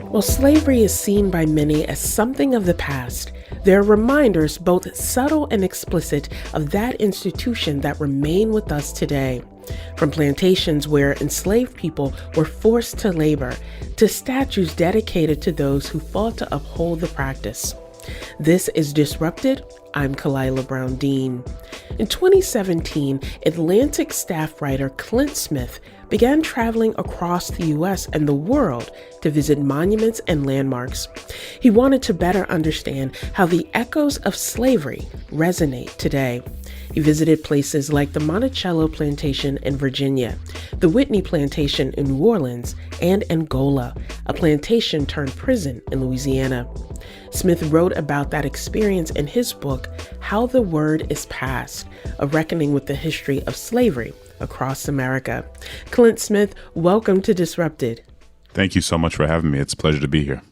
While slavery is seen by many as something of the past, there are reminders, both subtle and explicit, of that institution that remain with us today. From plantations where enslaved people were forced to labor, to statues dedicated to those who fought to uphold the practice. This is Disrupted. I'm Kalila Brown Dean. In 2017, Atlantic staff writer Clint Smith began traveling across the U.S. and the world to visit monuments and landmarks. He wanted to better understand how the echoes of slavery resonate today. He visited places like the Monticello Plantation in Virginia, the Whitney Plantation in New Orleans, and Angola, a plantation turned prison in Louisiana. Smith wrote about that experience in his book, How the Word is Passed, a reckoning with the history of slavery across America. Clint Smith, welcome to Disrupted. Thank you so much for having me. It's a pleasure to be here.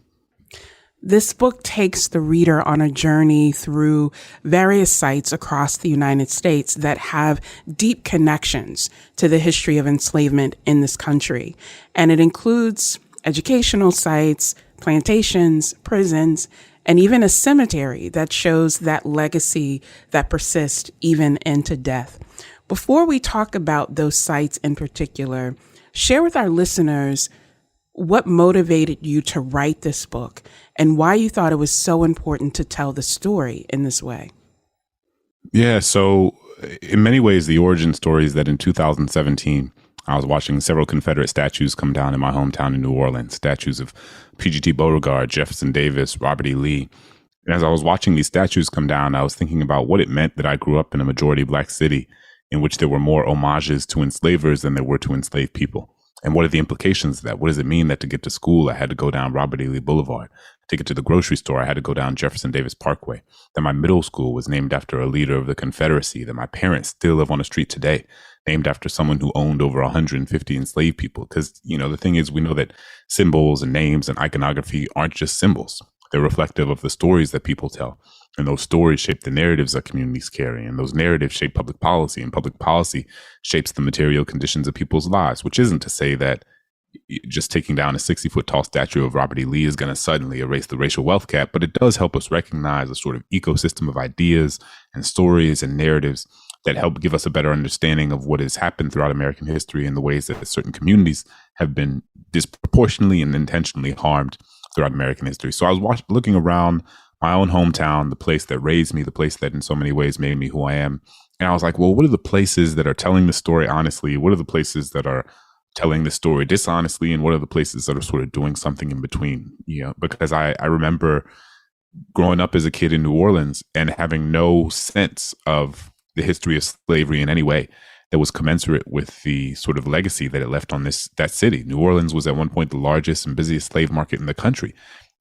This book takes the reader on a journey through various sites across the United States that have deep connections to the history of enslavement in this country. And it includes educational sites, plantations, prisons, and even a cemetery that shows that legacy that persists even into death. Before we talk about those sites in particular, share with our listeners what motivated you to write this book and why you thought it was so important to tell the story in this way. Yeah, so in many ways, the origin story is that in 2017, I was watching several Confederate statues come down in my hometown in New Orleans, statues of P.G.T. Beauregard, Jefferson Davis, Robert E. Lee. And as I was watching these statues come down, I was thinking about what it meant that I grew up in a majority Black city in which there were more homages to enslavers than there were to enslaved people. And what are the implications of that? What does it mean that to get to school, I had to go down Robert E. Lee Boulevard? To get to the grocery store, I had to go down Jefferson Davis Parkway. That my middle school was named after a leader of the Confederacy. That my parents still live on a street today, named after someone who owned over 150 enslaved people. Because, the thing is, we know that symbols and names and iconography aren't just symbols. They're reflective of the stories that people tell. And those stories shape the narratives that communities carry. And those narratives shape public policy. And public policy shapes the material conditions of people's lives, which isn't to say that just taking down a 60-foot tall statue of Robert E. Lee is going to suddenly erase the racial wealth gap. But it does help us recognize a sort of ecosystem of ideas and stories and narratives that help give us a better understanding of what has happened throughout American history and the ways that certain communities have been disproportionately and intentionally harmed throughout American history. So I was looking around my own hometown, the place that raised me, the place that in so many ways made me who I am. And I was like, well, what are the places that are telling the story honestly? What are the places that are telling the story dishonestly? And what are the places that are sort of doing something in between? Because I remember growing up as a kid in New Orleans and having no sense of the history of slavery in any way that was commensurate with the sort of legacy that it left on that city. New Orleans was at one point the largest and busiest slave market in the country.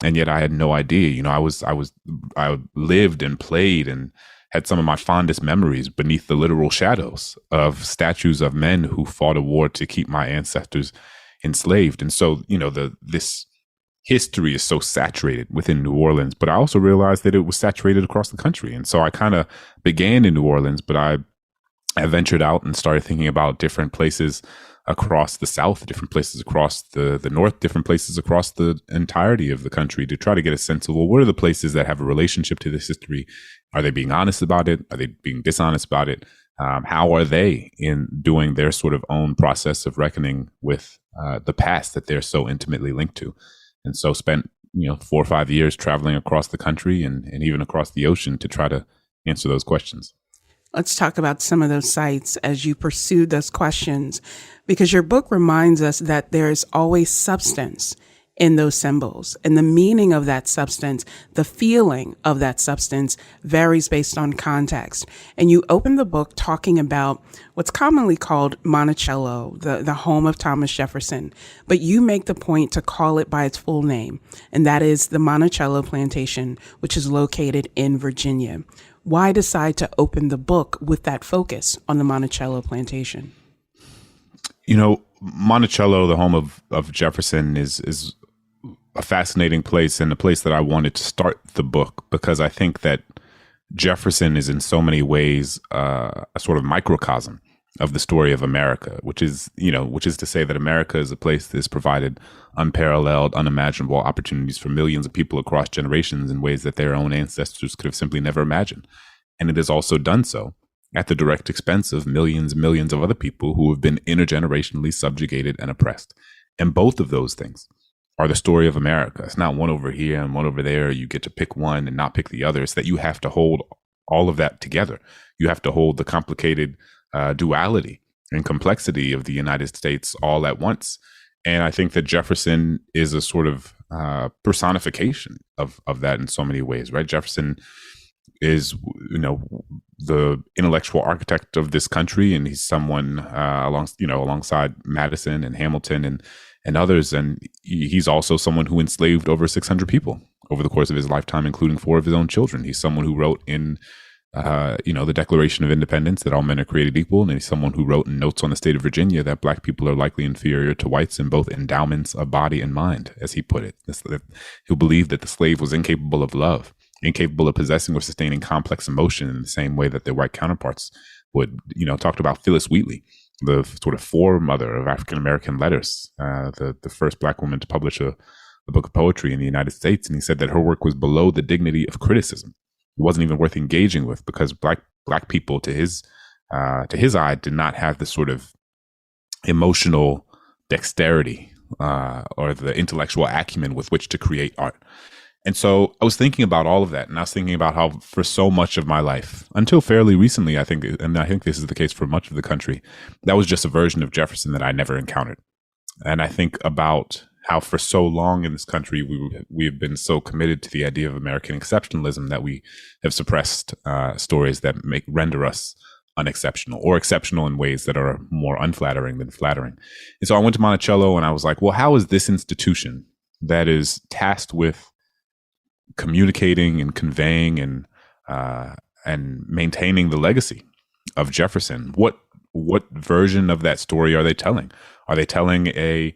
And yet I had no idea. I lived and played and had some of my fondest memories beneath the literal shadows of statues of men who fought a war to keep my ancestors enslaved. And so, this history is so saturated within New Orleans, but I also realized that it was saturated across the country. And so I kind of began in New Orleans, but I ventured out and started thinking about different places across the South, different places across the North, different places across the entirety of the country to try to get a sense of, well, what are the places that have a relationship to this history? Are they being honest about it? Are they being dishonest about it? How are they in doing their sort of own process of reckoning with the past that they're so intimately linked to? And so spent, 4 or 5 years traveling across the country and even across the ocean to try to answer those questions. Let's talk about some of those sites as you pursue those questions, because your book reminds us that there's always substance in those symbols, and the meaning of that substance, the feeling of that substance varies based on context. And you open the book talking about what's commonly called Monticello, the home of Thomas Jefferson, but you make the point to call it by its full name, and that is the Monticello Plantation, which is located in Virginia. Why decide to open the book with that focus on the Monticello Plantation? Monticello, the home of Jefferson, is a fascinating place and a place that I wanted to start the book because I think that Jefferson is in so many ways a sort of microcosm of the story of America, which is to say that America is a place that has provided unparalleled, unimaginable opportunities for millions of people across generations in ways that their own ancestors could have simply never imagined. And it has also done so at the direct expense of millions and millions of other people who have been intergenerationally subjugated and oppressed. And both of those things are the story of America. It's not one over here and one over there. You get to pick one and not pick the other. It's that you have to hold all of that together. You have to hold the complicated duality and complexity of the United States all at once. And I think that Jefferson is a sort of personification of that in so many ways, right? Jefferson is, the intellectual architect of this country, and he's someone alongside Madison and Hamilton and others. And he's also someone who enslaved over 600 people over the course of his lifetime, including 4 of his own children. He's someone who wrote in the Declaration of Independence that all men are created equal. And he's someone who wrote in Notes on the State of Virginia that Black people are likely inferior to whites in both endowments of body and mind, as he put it. Who believed that the slave was incapable of love, incapable of possessing or sustaining complex emotion in the same way that their white counterparts would. Talked about Phyllis Wheatley, the sort of foremother of African American letters, the first Black woman to publish a book of poetry in the United States. And he said that her work was below the dignity of criticism. It wasn't even worth engaging with, because black people, to his eye, did not have the sort of emotional dexterity or the intellectual acumen with which to create art. And so I was thinking about all of that, and I was thinking about how for so much of my life, until fairly recently, I think this is the case for much of the country, that was just a version of Jefferson that I never encountered. And I think about how for so long in this country we have been so committed to the idea of American exceptionalism that we have suppressed stories that render us unexceptional, or exceptional in ways that are more unflattering than flattering. And so I went to Monticello and I was like, well, how is this institution that is tasked with communicating and conveying and maintaining the legacy of Jefferson, what version of that story are they telling? Are they telling a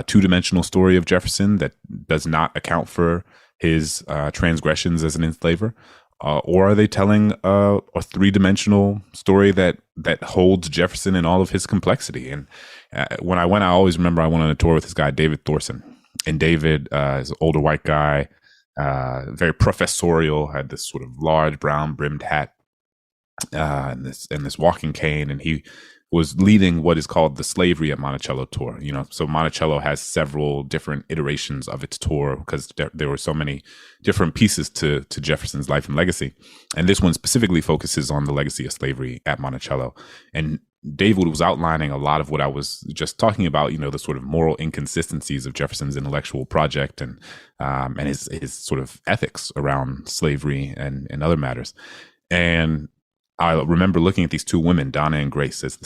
two-dimensional story of Jefferson that does not account for his transgressions as an enslaver? Or are they telling a three-dimensional story that holds Jefferson in all of his complexity? And when I went, I always remember I went on a tour with this guy, David Thorson. And David is an older white guy, very professorial, had this sort of large brown brimmed hat and this walking cane. And he was leading what is called the Slavery at Monticello tour. So Monticello has several different iterations of its tour because there were so many different pieces to Jefferson's life and legacy. And this one specifically focuses on the legacy of slavery at Monticello. And David was outlining a lot of what I was just talking about, the sort of moral inconsistencies of Jefferson's intellectual project and his sort of ethics around slavery and other matters. And I remember looking at these two women, Donna and Grace, as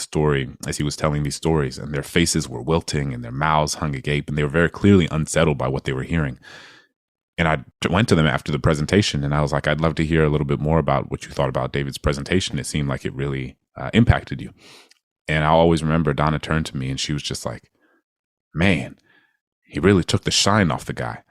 he was telling these stories, and their faces were wilting and their mouths hung agape, and they were very clearly unsettled by what they were hearing. And I went to them after the presentation and I was like, I'd love to hear a little bit more about what you thought about David's presentation. It seemed like it really impacted you. And I always remember Donna turned to me and she was just like, man, he really took the shine off the guy.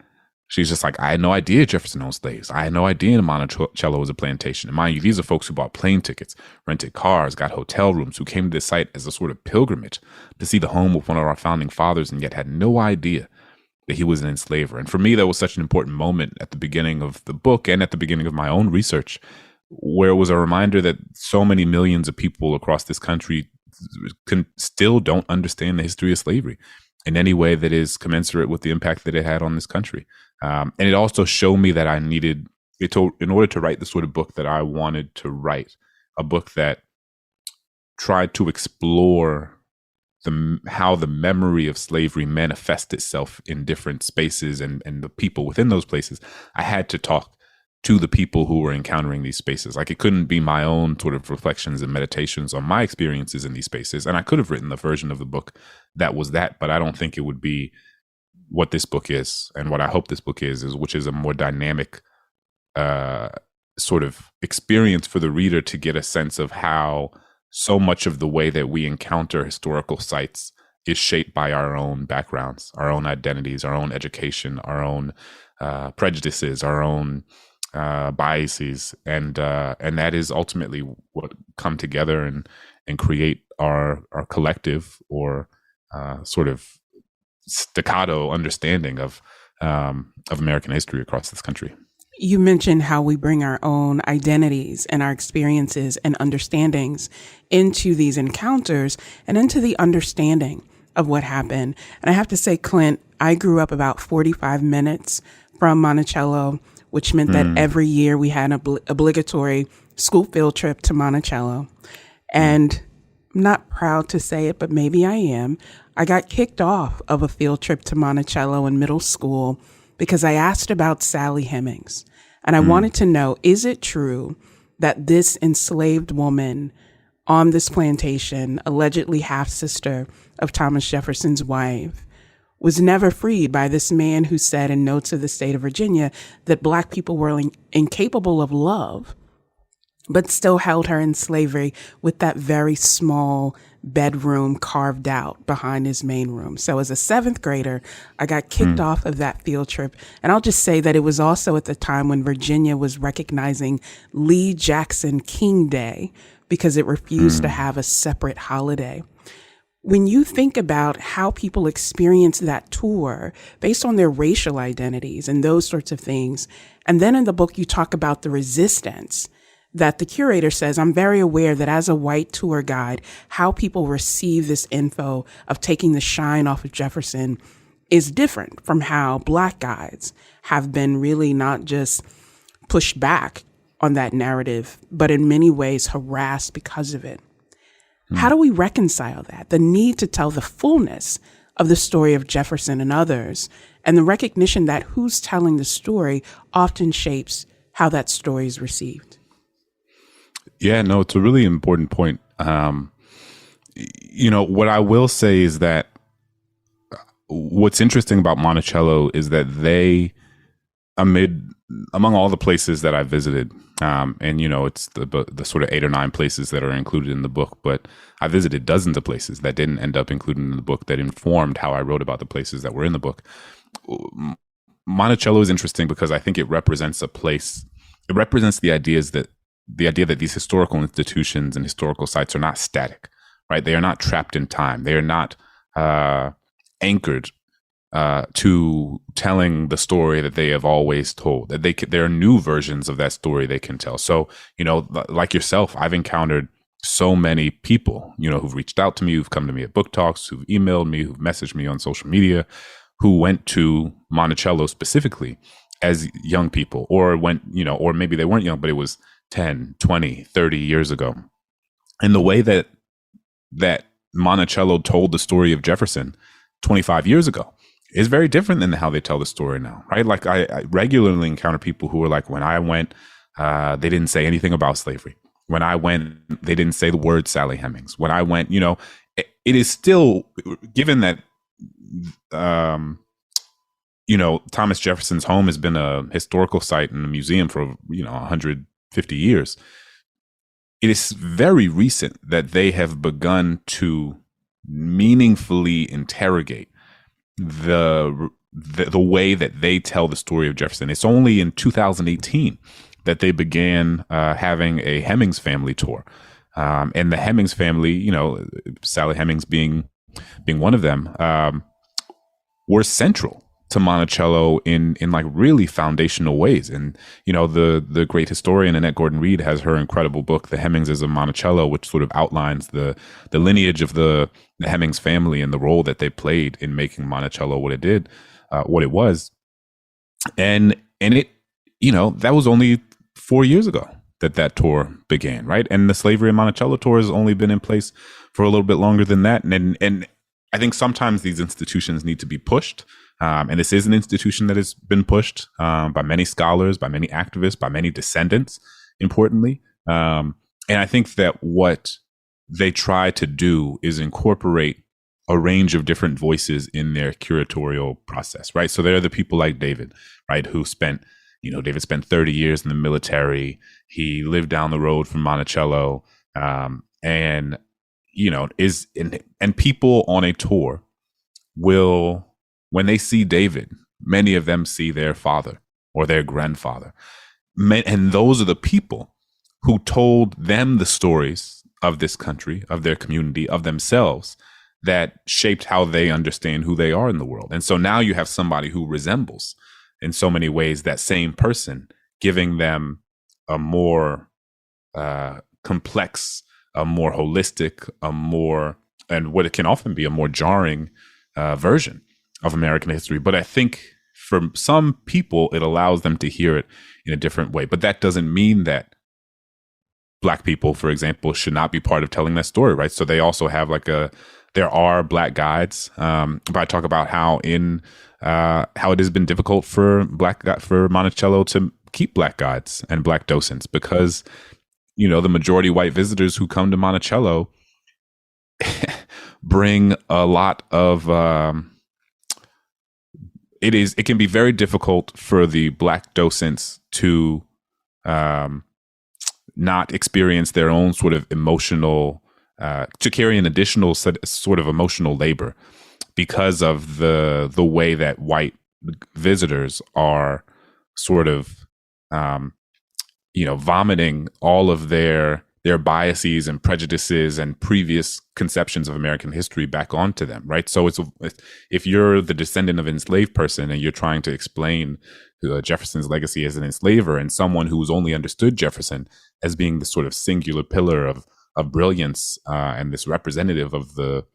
She's just like, I had no idea Jefferson owned slaves. I had no idea Monticello was a plantation. And mind you, these are folks who bought plane tickets, rented cars, got hotel rooms, who came to this site as a sort of pilgrimage to see the home of one of our founding fathers, and yet had no idea that he was an enslaver. And for me, that was such an important moment at the beginning of the book and at the beginning of my own research, where it was a reminder that so many millions of people across this country still don't understand the history of slavery in any way that is commensurate with the impact that it had on this country. And it also showed me that I needed it in order to write the sort of book that I wanted to write, a book that tried to explore how the memory of slavery manifests itself in different spaces and the people within those places. I had to talk to the people who were encountering these spaces. Like, it couldn't be my own sort of reflections and meditations on my experiences in these spaces. And I could have written the version of the book that was that, but I don't think it would be what this book is, and what I hope this book is which is a more dynamic sort of experience for the reader to get a sense of how so much of the way that we encounter historical sites is shaped by our own backgrounds, our own identities, our own education, our own prejudices, our own biases, and that is ultimately what come together and create our collective or sort of staccato understanding of American history across this country. You mentioned how we bring our own identities and our experiences and understandings into these encounters and into the understanding of what happened. And I have to say, Clint, I grew up about 45 minutes from Monticello, which meant that every year we had an obligatory school field trip to Monticello. And I'm not proud to say it, but maybe I am. I got kicked off of a field trip to Monticello in middle school because I asked about Sally Hemings. And I wanted to know, is it true that this enslaved woman on this plantation, allegedly half-sister of Thomas Jefferson's wife, was never freed by this man who said in Notes of the State of Virginia that Black people were incapable of love, but still held her in slavery with that very small bedroom carved out behind his main room. So as a seventh grader, I got kicked off of that field trip. And I'll just say that it was also at the time when Virginia was recognizing Lee Jackson King Day because it refused to have a separate holiday. When you think about how people experience that tour based on their racial identities and those sorts of things, and then in the book you talk about the resistance that the curator says, I'm very aware that as a white tour guide, how people receive this info of taking the shine off of Jefferson is different from how Black guides have been really not just pushed back on that narrative, but in many ways harassed because of it. How do we reconcile that? The need to tell the fullness of the story of Jefferson and others, and the recognition that who's telling the story often shapes how that story is received. Yeah, no, it's a really important point. What I will say is that what's interesting about Monticello is that they, among all the places that I visited, it's the sort of 8 or 9 places that are included in the book, but I visited dozens of places that didn't end up included in the book that informed how I wrote about the places that were in the book. Monticello is interesting because I think it represents a place. It represents the idea that these historical institutions and historical sites are not static, right? They are not trapped in time. They are not anchored to telling the story that they have always told. That there are new versions of that story they can tell. So, like yourself, I've encountered so many people, who've reached out to me, who've come to me at book talks, who've emailed me, who've messaged me on social media, who went to Monticello specifically as young people, or went, or maybe they weren't young, but it was 10, 20, 30 years ago. And the way that Monticello told the story of Jefferson 25 years ago is very different than how they tell the story now, right? Like I regularly encounter people who are like, when I went, they didn't say anything about slavery. When I went, they didn't say the word Sally Hemings. When I went, it is still, given that, Thomas Jefferson's home has been a historical site and a museum for, 150 years. It is very recent that they have begun to meaningfully interrogate the way that they tell the story of Jefferson. It's only in 2018 that they began having a Hemings family tour. And the Hemings family, Sally Hemings being one of them, were central to Monticello in like really foundational ways. And, the great historian Annette Gordon-Reed has her incredible book, The Hemingses of Monticello, which sort of outlines the lineage of the Hemings family and the role that they played in making Monticello what it did, what it was. And it, that was only 4 years ago that tour began, right? And the Slavery in Monticello tour has only been in place for a little bit longer than that. And I think sometimes these institutions need to be pushed. And this is an institution that has been pushed by many scholars, by many activists, by many descendants, importantly. And I think that what they try to do is incorporate a range of different voices in their curatorial process, right? So there are the people like David, right, who spent, David spent 30 years in the military. He lived down the road from Monticello, and people on a tour will, when they see David, many of them see their father or their grandfather. And those are the people who told them the stories of this country, of their community, of themselves, that shaped how they understand who they are in the world. And so now you have somebody who resembles in so many ways that same person, giving them a more complex, a more holistic, and what it can often be a more jarring version of American history. But I think for some people, it allows them to hear it in a different way. But that doesn't mean that Black people, for example, should not be part of telling that story, right? So they also have there are Black guides. But I talk about how it has been difficult for Monticello to keep Black guides and Black docents because, the majority white visitors who come to Monticello bring a lot of, it can be very difficult for the Black docents to not experience their own sort of emotional, to carry an additional sort of emotional labor because of the way that white visitors are sort of, vomiting all of their biases and prejudices and previous conceptions of American history back onto them, right? So if you're the descendant of an enslaved person and you're trying to explain Jefferson's legacy as an enslaver and someone who's only understood Jefferson as being the sort of singular pillar of brilliance and this representative of the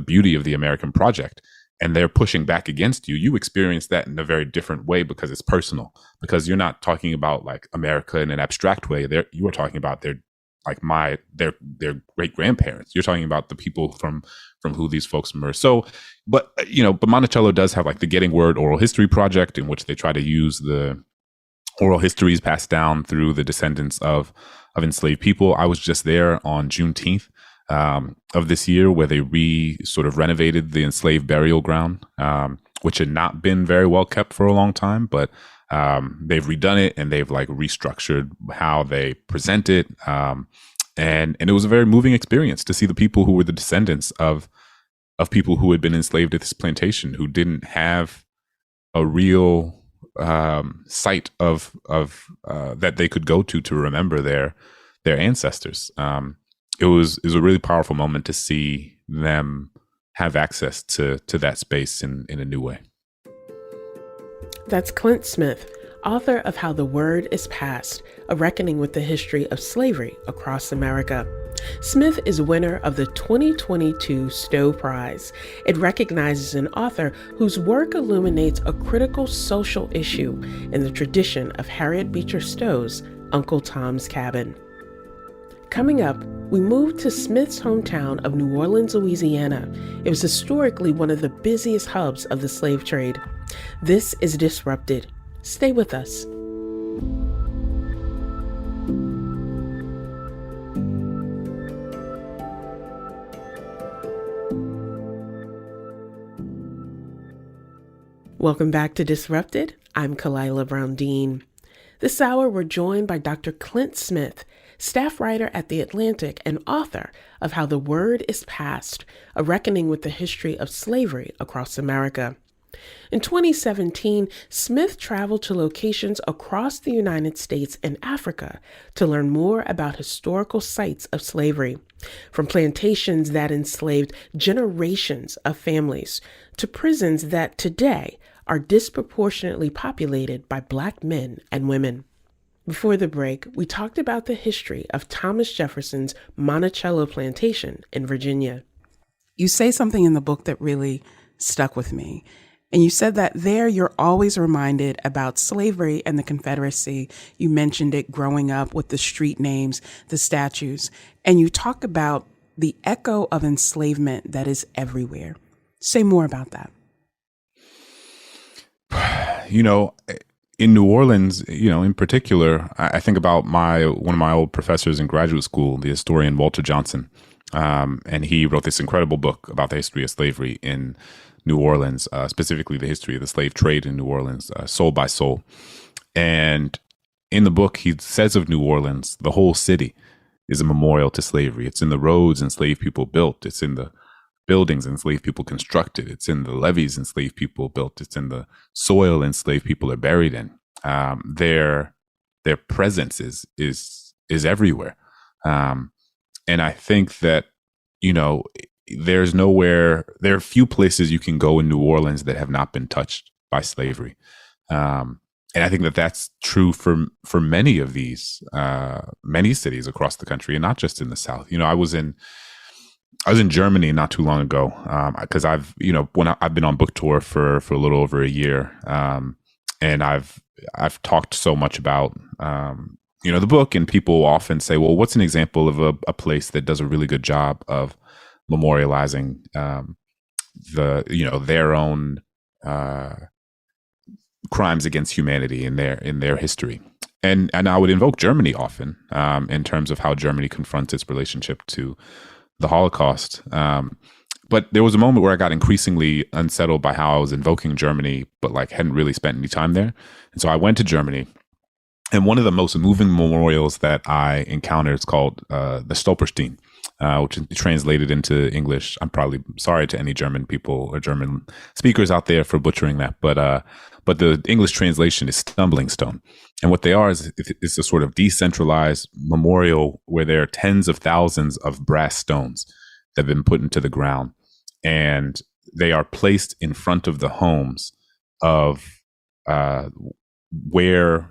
beauty of the American project, and they're pushing back against you, you experience that in a very different way because it's personal. Because you're not talking about like America in an abstract way. You are talking about their great grandparents. You're talking about the people from who these folks emerged. So, but Monticello does have like the Getting Word Oral History Project, in which they try to use the oral histories passed down through the descendants of enslaved people. I was just there on Juneteenth of this year, where they sort of renovated the enslaved burial ground, which had not been very well kept for a long time, but they've redone it and they've like restructured how they present it. And it was a very moving experience to see the people who were the descendants of people who had been enslaved at this plantation, who didn't have a real site of that they could go to remember their ancestors. It was a really powerful moment to see them have access to that space in a new way. That's Clint Smith, author of How the Word is Passed, a reckoning with the history of slavery across America. Smith is winner of the 2022 Stowe Prize. It recognizes an author whose work illuminates a critical social issue in the tradition of Harriet Beecher Stowe's Uncle Tom's Cabin. Coming up, we move to Smith's hometown of New Orleans, Louisiana. It was historically one of the busiest hubs of the slave trade. This is Disrupted. Stay with us. Welcome back to Disrupted. I'm Kalila Brown-Dean. This hour, we're joined by Dr. Clint Smith, staff writer at The Atlantic and author of How the Word is Passed, a reckoning with the history of slavery across America. In 2017, Smith traveled to locations across the United States and Africa to learn more about historical sites of slavery, from plantations that enslaved generations of families to prisons that today are disproportionately populated by Black men and women. Before the break, we talked about the history of Thomas Jefferson's Monticello plantation in Virginia. You say something in the book that really stuck with me. And you said that there you're always reminded about slavery and the Confederacy. You mentioned it growing up with the street names, the statues, and you talk about the echo of enslavement that is everywhere. Say more about that. In New Orleans, in particular, I think about one of my old professors in graduate school, the historian Walter Johnson. And he wrote this incredible book about the history of slavery in New Orleans, specifically the history of the slave trade in New Orleans, Soul by Soul. And in the book, he says of New Orleans, the whole city is a memorial to slavery. It's in the roads enslaved people built. It's in the buildings enslaved people constructed. It's in the levees enslaved people built. It's in the soil enslaved people are buried in. Their presence is everywhere. And I think that, there are few places you can go in New Orleans that have not been touched by slavery. And I think that that's true for many of these, many cities across the country, and not just in the South. I was in Germany not too long ago, because I've been on book tour for a little over a year, and I've talked so much about the book, and people often say, well, what's an example of a place that does a really good job of memorializing their own crimes against humanity in their history. And I would invoke Germany often, in terms of how Germany confronts its relationship to the Holocaust. But there was a moment where I got increasingly unsettled by how I was invoking Germany, but hadn't really spent any time there. And so I went to Germany, and one of the most moving memorials that I encountered is called the Stolperstein, which is translated into English. I'm probably sorry to any German people or German speakers out there for butchering that, but the English translation is stumbling stone. And what they are is a sort of decentralized memorial where there are tens of thousands of brass stones that have been put into the ground. And they are placed in front of the homes of where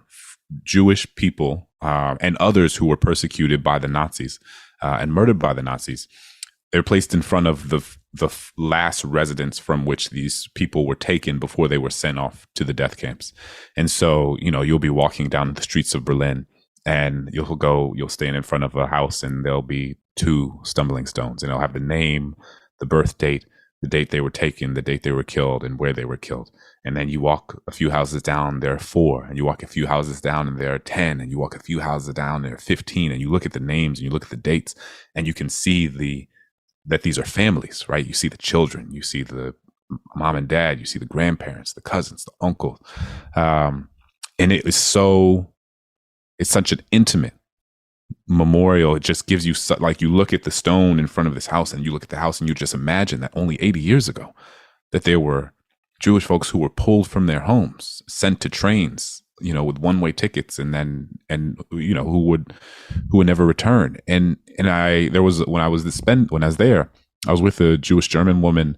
Jewish people and others who were persecuted by the Nazis and murdered by the Nazis. They're placed in front of the last residence from which these people were taken before they were sent off to the death camps. And so, you'll be walking down the streets of Berlin, and you'll stand in front of a house, and there'll be 2 stumbling stones, and it'll have the name, the birth date, the date they were taken, the date they were killed, and where they were killed. And then you walk a few houses down, there are 4, and you walk a few houses down, and there are 10, and you walk a few houses down, there are 15, and you look at the names, and you look at the dates, and you can see that these are families, right? You see the children, you see the mom and dad, you see the grandparents, the cousins, the uncles. And it's such an intimate memorial. It just gives you, you look at the stone in front of this house, and you look at the house, and you just imagine that only 80 years ago, that there were Jewish folks who were pulled from their homes, sent to trains, with one-way tickets, and who would never return. And when I was there, I was with a Jewish German woman,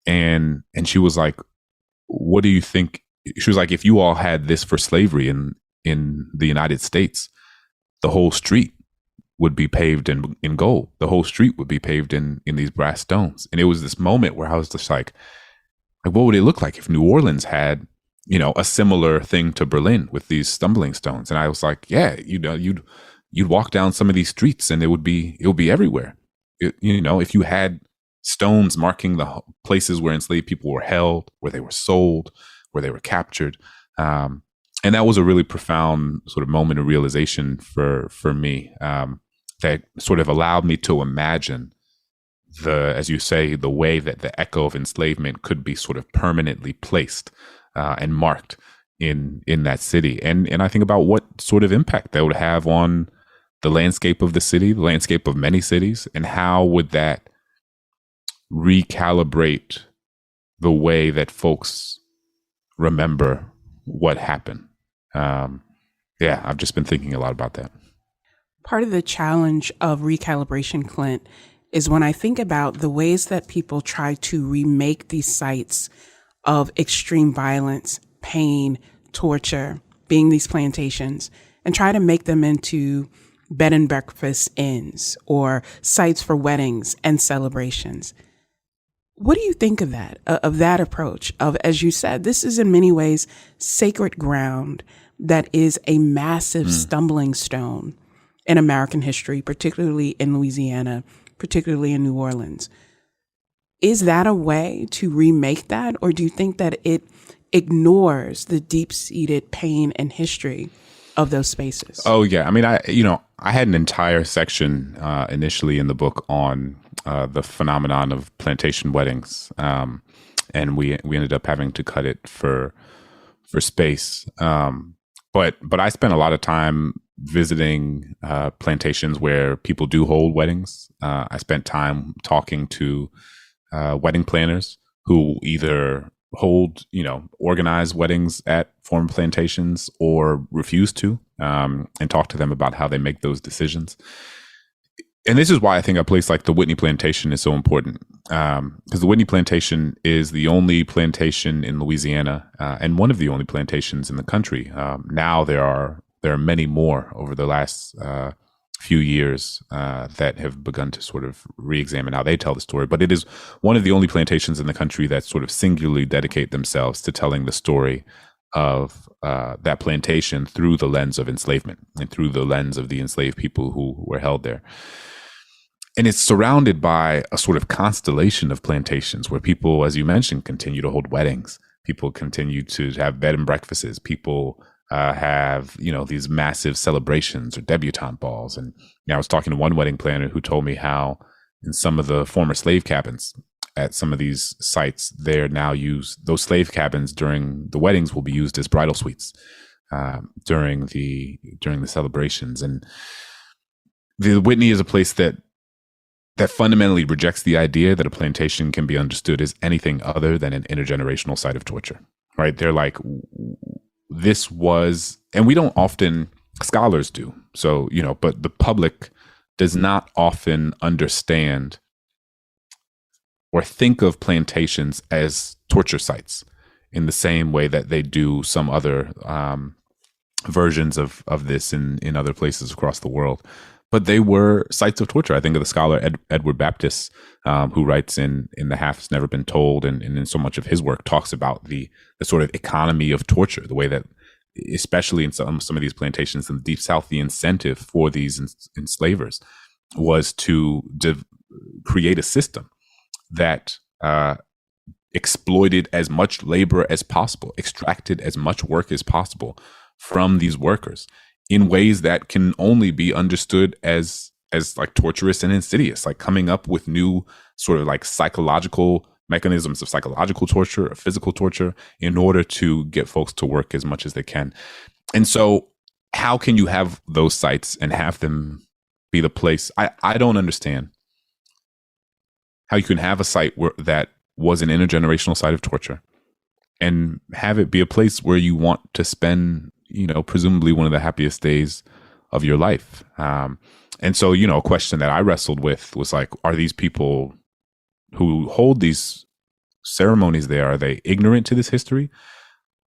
and she was like, what do you think? She was like, if you all had this for slavery in the United States, the whole street would be paved in gold. The whole street would be paved in these brass stones. And it was this moment where I was just like, what would it look like if New Orleans had, a similar thing to Berlin with these stumbling stones? And I was like, yeah, you'd walk down some of these streets, and it would be everywhere. If you had stones marking the places where enslaved people were held, where they were sold, where they were captured. And that was a really profound sort of moment of realization for me, that sort of allowed me to imagine as you say, the way that the echo of enslavement could be sort of permanently placed and marked in that city. And I think about what sort of impact that would have on the landscape of the city, the landscape of many cities, and how would that recalibrate the way that folks remember what happened. I've just been thinking a lot about that. Part of the challenge of recalibration, Clint, is when I think about the ways that people try to remake these sites of extreme violence, pain, torture, being these plantations, and try to make them into bed and breakfast inns or sites for weddings and celebrations. What do you think of that approach of, as you said, this is in many ways sacred ground that is a massive stumbling stone in American history, particularly in Louisiana, particularly in New Orleans. Is that a way to remake that? Or do you think that it ignores the deep-seated pain and history of those spaces? Oh, yeah. I mean, I had an entire section initially in the book on the phenomenon of plantation weddings. And we ended up having to cut it for space. But I spent a lot of time visiting plantations where people do hold weddings. I spent time talking to wedding planners who either hold, organize weddings at former plantations or refuse to, and talk to them about how they make those decisions. And this is why I think a place like the Whitney Plantation is so important, because the Whitney Plantation is the only plantation in Louisiana, and one of the only plantations in the country. Now there are many more over the last few years that have begun to sort of re-examine how they tell the story. But it is one of the only plantations in the country that sort of singularly dedicate themselves to telling the story of that plantation through the lens of enslavement and through the lens of the enslaved people who were held there. And it's surrounded by a sort of constellation of plantations where people, as you mentioned, continue to hold weddings. People continue to have bed and breakfasts. People have, these massive celebrations or debutante balls. And I was talking to one wedding planner who told me how in some of the former slave cabins at some of these sites, they're now used, those slave cabins during the weddings will be used as bridal suites during the celebrations. And the Whitney is a place that fundamentally rejects the idea that a plantation can be understood as anything other than an intergenerational site of torture, right? They're like, this was, and we don't often, scholars do, so, but the public does not often understand or think of plantations as torture sites in the same way that they do some other versions of this in other places across the world. But they were sites of torture. I think of the scholar Edward Baptist, who writes in The Half Has Never Been Told, and in so much of his work talks about the sort of economy of torture, the way that, especially in some of these plantations in the Deep South, the incentive for these enslavers was to create a system that exploited as much labor as possible, extracted as much work as possible from these workers in ways that can only be understood as like torturous and insidious, like coming up with new sort of like psychological mechanisms of psychological torture or physical torture in order to get folks to work as much as they can. And so how can you have those sites and have them be the place? I don't understand how you can have a site that was an intergenerational site of torture and have it be a place where you want to spend, presumably one of the happiest days of your life. And so, a question that I wrestled with was like, are these people who hold these ceremonies there, are they ignorant to this history?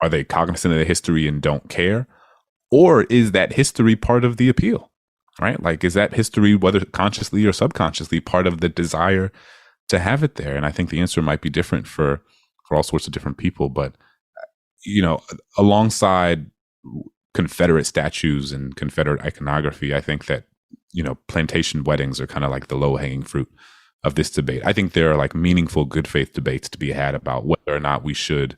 Are they cognizant of the history and don't care? Or is that history part of the appeal, right? Like, is that history, whether consciously or subconsciously, part of the desire to have it there? And I think the answer might be different for all sorts of different people. But, alongside Confederate statues and Confederate iconography, I think that, plantation weddings are kind of like the low-hanging fruit of this debate. I think there are like meaningful good faith debates to be had about whether or not we should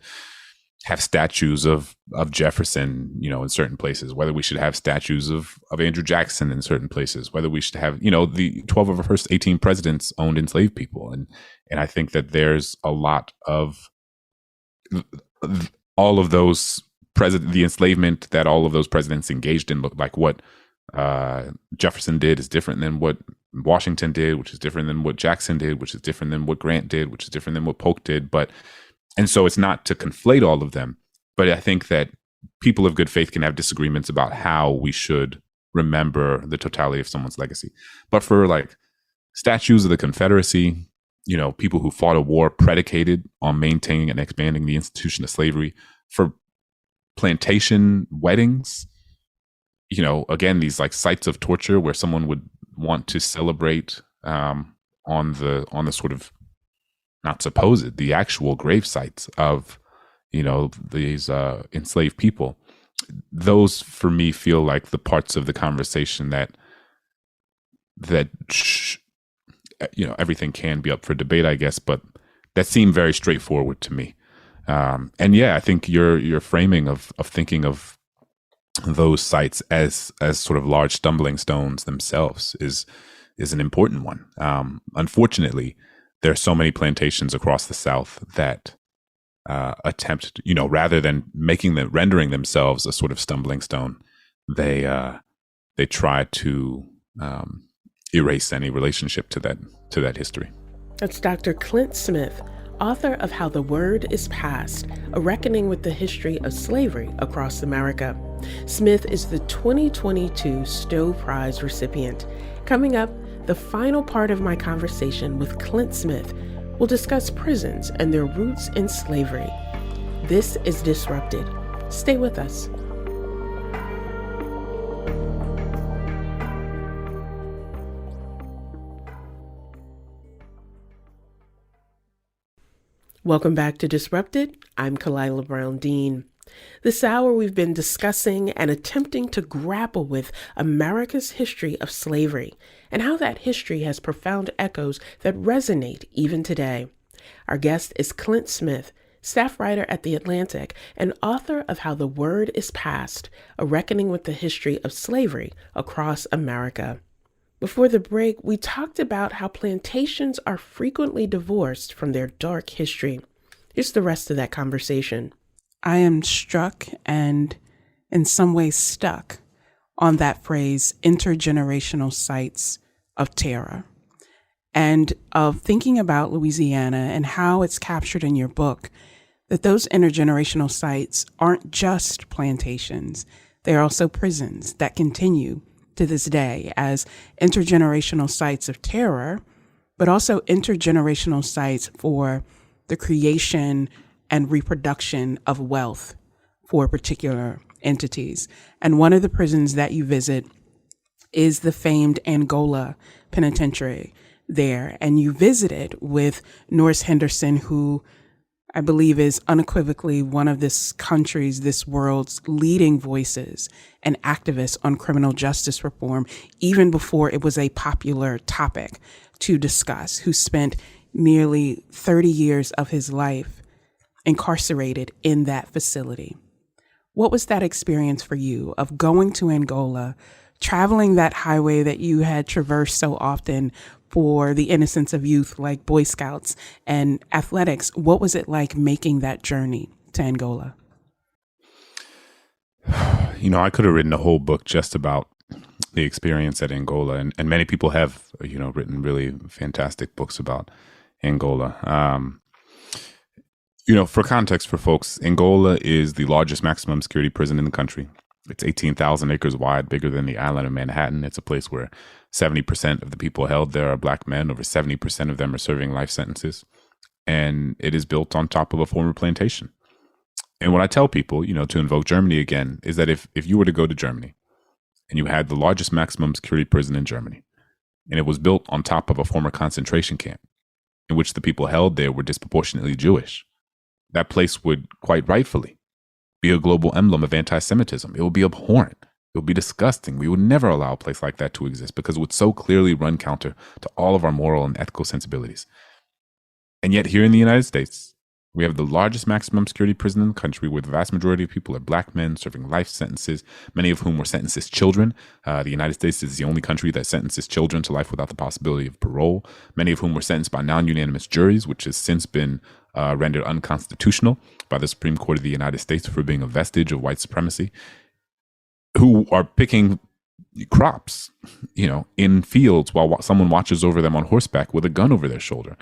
have statues of Jefferson, in certain places, whether we should have statues of Andrew Jackson in certain places, whether we should have, the 12 of our first 18 presidents owned enslaved people. And I think that there's a lot of all of those the enslavement that all of those presidents engaged in. Looked like what Jefferson did is different than what Washington did, which is different than what Jackson did, which is different than what Grant did, which is different than what Polk did. And so it's not to conflate all of them, but I think that people of good faith can have disagreements about how we should remember the totality of someone's legacy. But for like statues of the Confederacy, people who fought a war predicated on maintaining and expanding the institution of slavery, for plantation weddings, again, these like sites of torture where someone would want to celebrate on the sort of, not supposed, the actual grave sites of, these enslaved people. Those for me feel like the parts of the conversation that everything can be up for debate, I guess, but that seemed very straightforward to me. And yeah, I think your framing of thinking of those sites as sort of large stumbling stones themselves is an important one. Unfortunately, there are so many plantations across the South that attempt, rather than rendering themselves a sort of stumbling stone, they try to erase any relationship to that history. That's Dr. Clint Smith, author of How the Word is Passed, a reckoning with the history of slavery across America. Smith is the 2022 Stowe Prize recipient. Coming up, the final part of my conversation with Clint Smith will discuss prisons and their roots in slavery. This is Disrupted. Stay with us. Welcome back to Disrupted. I'm Kalila Brown Dean. This hour we've been discussing and attempting to grapple with America's history of slavery and how that history has profound echoes that resonate even today. Our guest is Clint Smith, staff writer at The Atlantic and author of How the Word is Passed, A Reckoning with the History of Slavery Across America. Before the break, we talked about how plantations are frequently divorced from their dark history. Here's the rest of that conversation. I am struck and in some ways stuck on that phrase, intergenerational sites of terror, and of thinking about Louisiana and how it's captured in your book, that those intergenerational sites aren't just plantations. They're also prisons that continue to this day as intergenerational sites of terror, but also intergenerational sites for the creation and reproduction of wealth for particular entities. And one of the prisons that you visit is the famed Angola Penitentiary there. And you visit it with Norris Henderson, who I believe is unequivocally one of this country's, this world's leading voices and activists on criminal justice reform, even before it was a popular topic to discuss, who spent nearly 30 years of his life incarcerated in that facility. What was that experience for you of going to Angola, traveling that highway that you had traversed so often for the innocence of youth, like Boy Scouts and athletics? What was it like making that journey to Angola? I could have written a whole book just about the experience at Angola, and many people have, written really fantastic books about Angola. For context for folks, Angola is the largest maximum security prison in the country. It's 18,000 acres wide, bigger than the island of Manhattan. It's a place where 70% of the people held there are black men. Over 70% of them are serving life sentences. And it is built on top of a former plantation. And what I tell people, to invoke Germany again, is that if you were to go to Germany and you had the largest maximum security prison in Germany, and it was built on top of a former concentration camp in which the people held there were disproportionately Jewish, that place would quite rightfully be a global emblem of anti-Semitism. It would be abhorrent. It would be disgusting. We would never allow a place like that to exist because it would so clearly run counter to all of our moral and ethical sensibilities. And yet here in the United States, we have the largest maximum security prison in the country where the vast majority of people are black men serving life sentences, many of whom were sentenced as children. The United States is the only country that sentences children to life without the possibility of parole, many of whom were sentenced by non-unanimous juries, which has since been rendered unconstitutional by the Supreme Court of the United States for being a vestige of white supremacy, who are picking crops, in fields while someone watches over them on horseback with a gun over their shoulder.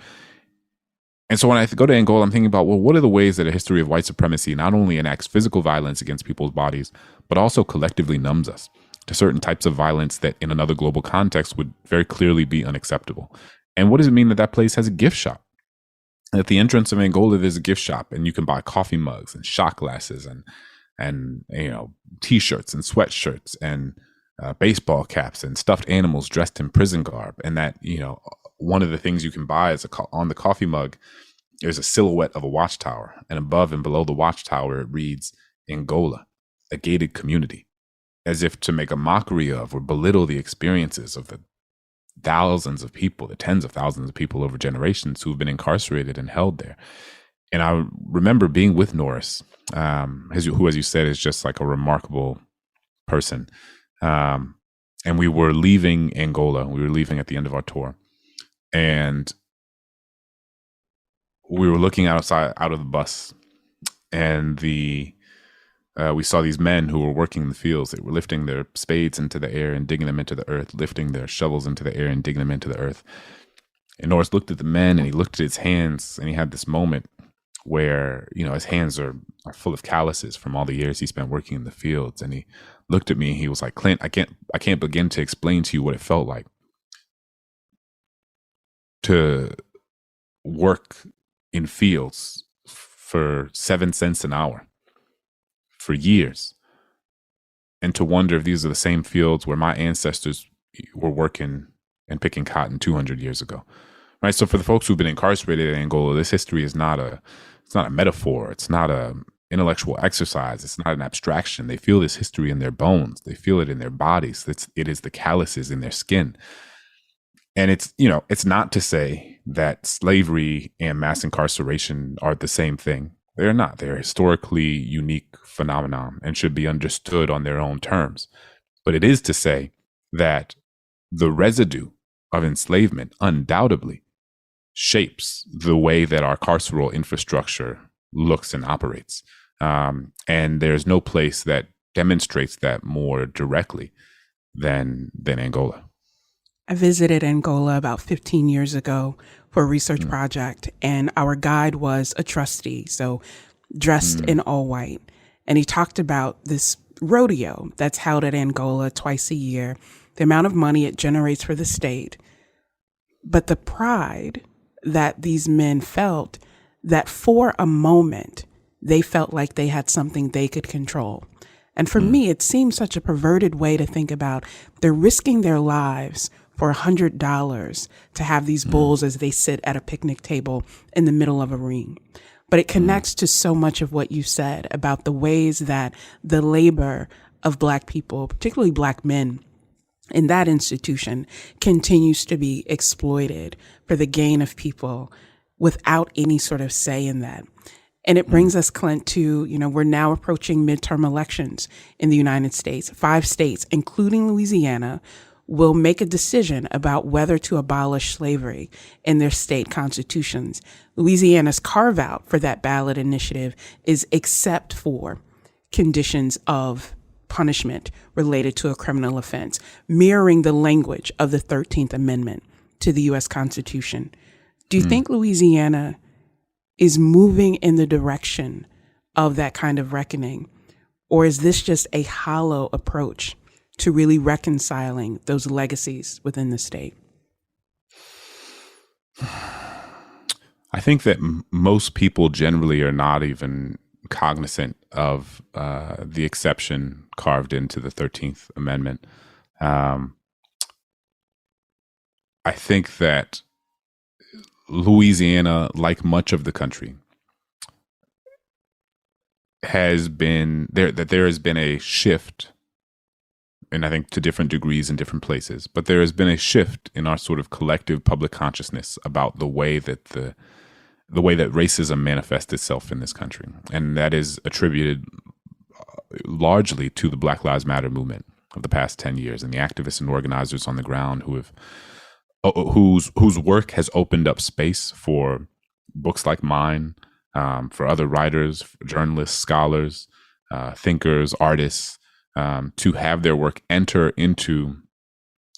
And so when I go to Angola, I'm thinking about, well, what are the ways that a history of white supremacy not only enacts physical violence against people's bodies, but also collectively numbs us to certain types of violence that in another global context would very clearly be unacceptable? And what does it mean that that place has a gift shop? At the entrance of Angola, there's a gift shop, and you can buy coffee mugs and shot glasses and T-shirts and sweatshirts and baseball caps and stuffed animals dressed in prison garb. And that, one of the things you can buy is on the coffee mug, there's a silhouette of a watchtower, and above and below the watchtower, it reads Angola, a gated community, as if to make a mockery of or belittle the experiences of the thousands of people, the tens of thousands of people over generations who've been incarcerated and held there. And I remember being with Norris, who, as you said, is just like a remarkable person. And we were leaving Angola. We were leaving at the end of our tour. And we were looking out of the bus, and we saw these men who were working in the fields. They were lifting their spades into the air and digging them into the earth, lifting their shovels into the air and digging them into the earth. And Norris looked at the men, and he looked at his hands, and he had this moment where, his hands are full of calluses from all the years he spent working in the fields. And he looked at me, and he was like, "Clint, I can't begin to explain to you what it felt like to work in fields for 7 cents an hour for years, and to wonder if these are the same fields where my ancestors were working and picking cotton 200 years ago, right? So for the folks who've been incarcerated in Angola, this history is not a metaphor. It's not a intellectual exercise. It's not an abstraction. They feel this history in their bones. They feel it in their bodies. It is the calluses in their skin. And it's not to say that slavery and mass incarceration are the same thing. They're not. They're a historically unique phenomenon and should be understood on their own terms. But it is to say that the residue of enslavement undoubtedly shapes the way that our carceral infrastructure looks and operates. And there's no place that demonstrates that more directly than Angola. I visited Angola about 15 years ago for a research project, and our guide was a trustee, so dressed in all white. And he talked about this rodeo that's held at Angola twice a year, the amount of money it generates for the state, but the pride that these men felt that for a moment they felt like they had something they could control. And for me, it seems such a perverted way to think about they're risking their lives for $100 to have these bulls as they sit at a picnic table in the middle of a ring. But it connects to so much of what you said about the ways that the labor of Black people, particularly Black men, in that institution continues to be exploited for the gain of people without any sort of say in that. And it brings us, Clint, to, we're now approaching midterm elections in the United States. 5 states, including Louisiana, will make a decision about whether to abolish slavery in their state constitutions. Louisiana's carve out for that ballot initiative is except for conditions of punishment related to a criminal offense, mirroring the language of the 13th Amendment to the U.S. Constitution. Do you think Louisiana is moving in the direction of that kind of reckoning? Or is this just a hollow approach to really reconciling those legacies within the state? I think that most people generally are not even cognizant of the exception carved into the 13th Amendment. I think that Louisiana, like much of the country, has been there, that there has been a shift, and I think to different degrees in different places, but there has been a shift in our sort of collective public consciousness about the way that the way that racism manifests itself in this country. And that is attributed largely to the Black Lives Matter movement of the past 10 years and the activists and organizers on the ground whose work has opened up space for books like mine, for other writers, journalists, scholars, thinkers, artists, to have their work enter into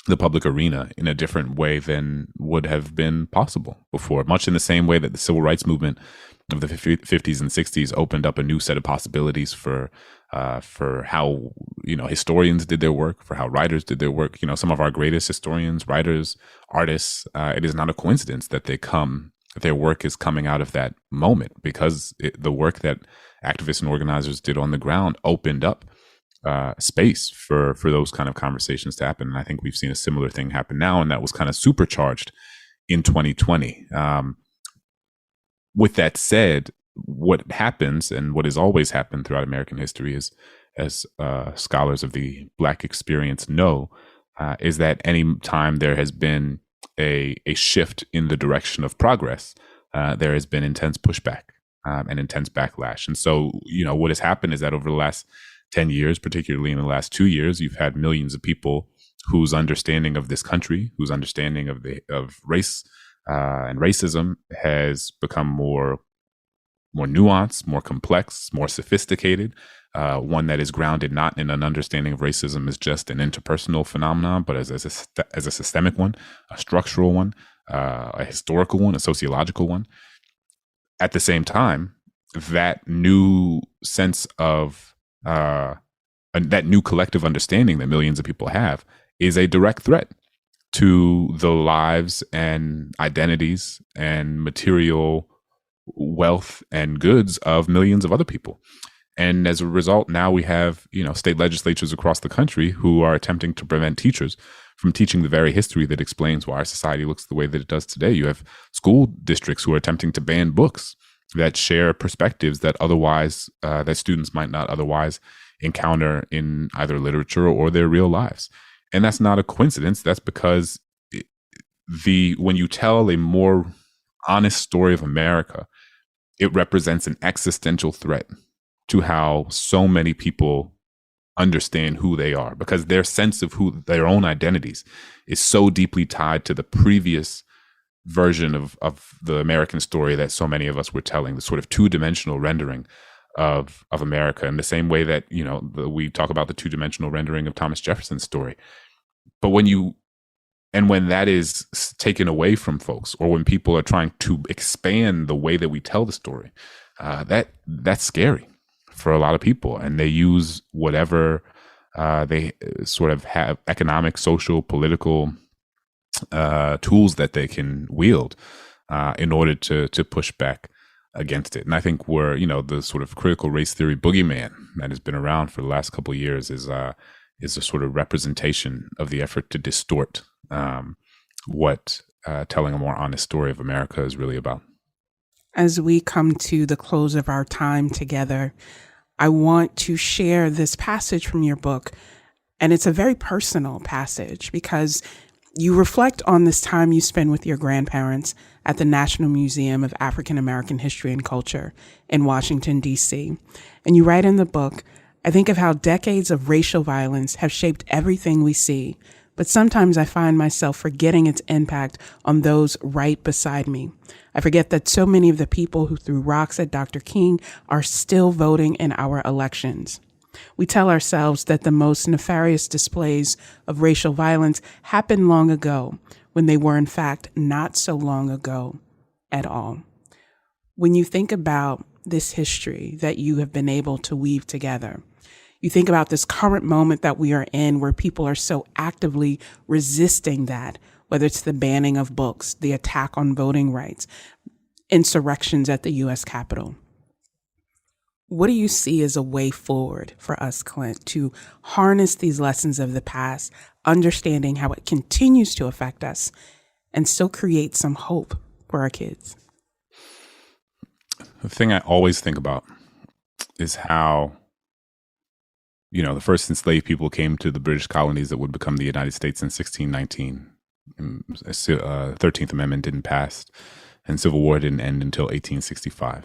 the public arena in a different way than would have been possible before, much in the same way that the civil rights movement of the 50s and 60s opened up a new set of possibilities for how, historians did their work, for how writers did their work. Some of our greatest historians, writers, artists, it is not a coincidence that their work is coming out of that moment, because the work that activists and organizers did on the ground opened up space for those kind of conversations to happen. And I think we've seen a similar thing happen now, and that was kind of supercharged in 2020. With that said, what happens, and what has always happened throughout American history, is, as scholars of the Black experience know, is that any time there has been a shift in the direction of progress, there has been intense pushback and intense backlash. And so, what has happened is that over the last 10 years, particularly in the last 2 years, you've had millions of people whose understanding of this country, whose understanding of race and racism has become more nuanced, more complex, more sophisticated, one that is grounded not in an understanding of racism as just an interpersonal phenomenon, but as a systemic one, a structural one, a historical one, a sociological one. At the same time, that new sense of that new collective understanding that millions of people have is a direct threat to the lives and identities and material wealth and goods of millions of other people. And as a result, now we have, state legislatures across the country who are attempting to prevent teachers from teaching the very history that explains why our society looks the way that it does today. You have school districts who are attempting to ban books that share perspectives that otherwise, that students might not otherwise encounter in either literature or their real lives. And that's not a coincidence. That's because when you tell a more honest story of America, it represents an existential threat to how so many people understand who they are, because their sense of who their own identities is so deeply tied to the previous version of the American story that so many of us were telling, the sort of two-dimensional rendering of America, in the same way that, we talk about the two-dimensional rendering of Thomas Jefferson's story. But when that is taken away from folks, or when people are trying to expand the way that we tell the story, that's scary for a lot of people. And they use whatever they sort of have, economic, social, political tools that they can wield in order to push back against it. And I think the sort of critical race theory boogeyman that has been around for the last couple of years is a sort of representation of the effort to distort what telling a more honest story of America is really about. As we come to the close of our time together, I want to share this passage from your book. And it's a very personal passage because you reflect on this time you spend with your grandparents at the National Museum of African American History and Culture in Washington, D.C. And you write in the book, I think of how decades of racial violence have shaped everything we see, but sometimes I find myself forgetting its impact on those right beside me. I forget that so many of the people who threw rocks at Dr. King are still voting in our elections. We tell ourselves that the most nefarious displays of racial violence happened long ago, when they were in fact not so long ago at all. When you think about this history that you have been able to weave together, you think about this current moment that we are in where people are so actively resisting that, whether it's the banning of books, the attack on voting rights, insurrections at the U.S. Capitol. What do you see as a way forward for us, Clint, to harness these lessons of the past, understanding how it continues to affect us, and still create some hope for our kids? The thing I always think about is how, the first enslaved people came to the British colonies that would become the United States in 1619. 13th Amendment didn't pass, and Civil War didn't end until 1865.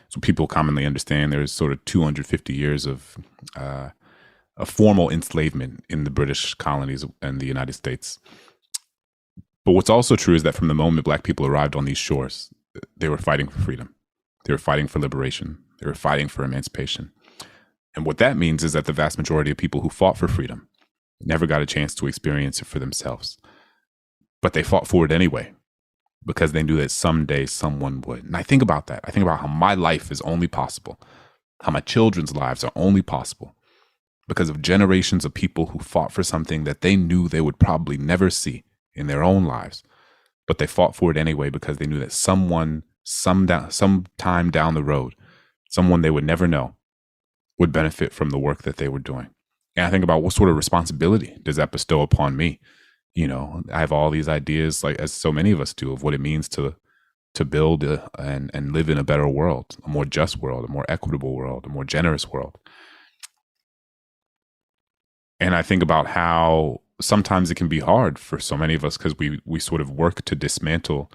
So people commonly understand there's sort of 250 years of a formal enslavement in the British colonies and the United States. But what's also true is that from the moment Black people arrived on these shores, they were fighting for freedom. They were fighting for liberation. They were fighting for emancipation. And what that means is that the vast majority of people who fought for freedom never got a chance to experience it for themselves. But they fought for it anyway, because they knew that someday someone would. And I think about that. I think about how my life is only possible, how my children's lives are only possible because of generations of people who fought for something that they knew they would probably never see in their own lives. But they fought for it anyway because they knew that someone, sometime down the road, someone they would never know, would benefit from the work that they were doing. And I think about what sort of responsibility does that bestow upon me? I have all these ideas, like as so many of us do, of what it means to build and live in a better world, a more just world, a more equitable world, a more generous world. And I think about how sometimes it can be hard for so many of us because we sort of work to dismantle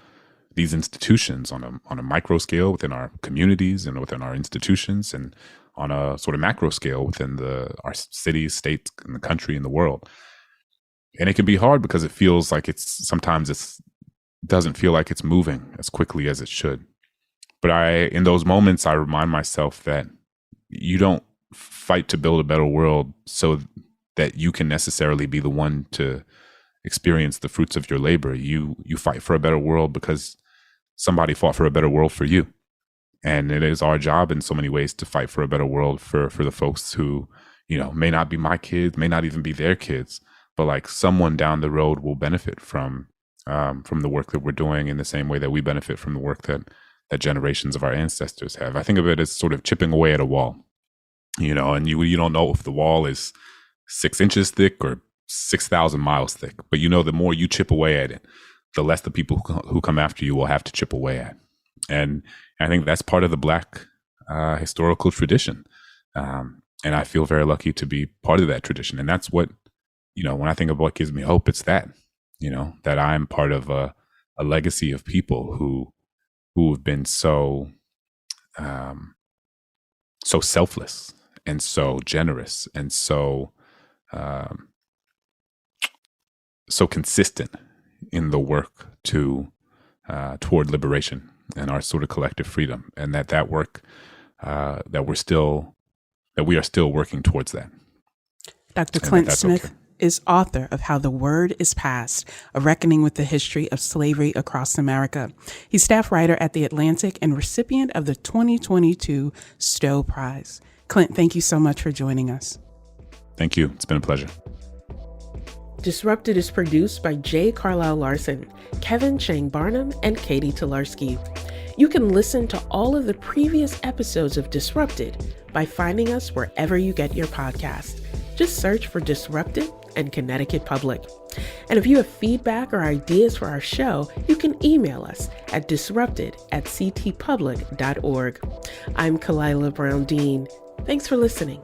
these institutions on a micro scale within our communities and within our institutions, and on a sort of macro scale within our cities, states, and the country and the world. And it can be hard because it feels like it doesn't feel like it's moving as quickly as it should. But in those moments, I remind myself that you don't fight to build a better world so that you can necessarily be the one to experience the fruits of your labor. You fight for a better world because somebody fought for a better world for you. And it is our job in so many ways to fight for a better world for the folks who, may not be my kids, may not even be their kids, but like someone down the road will benefit from the work that we're doing in the same way that we benefit from the work that generations of our ancestors have. I think of it as sort of chipping away at a wall, and you don't know if the wall is 6 inches thick or 6,000 miles thick, but the more you chip away at it, the less the people who come after you will have to chip away at. And I think that's part of the Black historical tradition. And I feel very lucky to be part of that tradition. And that's what, when I think of what gives me hope, it's that, that I'm part of a legacy of people who have been so selfless and so generous and so consistent in the work toward liberation and our sort of collective freedom, and that work that we are still working towards that. Dr. Clint Smith is author of How the Word is Passed, A Reckoning with the History of Slavery Across America. He's staff writer at The Atlantic and recipient of the 2022 Stowe Prize. Clint, thank you so much for joining us. Thank you. It's been a pleasure. Disrupted is produced by J. Carlisle Larson, Kevin Chang Barnum, and Katie Tolarski. You can listen to all of the previous episodes of Disrupted by finding us wherever you get your podcast. Just search for Disrupted and Connecticut Public. And if you have feedback or ideas for our show, you can email us at disrupted@ctpublic.org. I'm Kalila Brown Dean. Thanks for listening.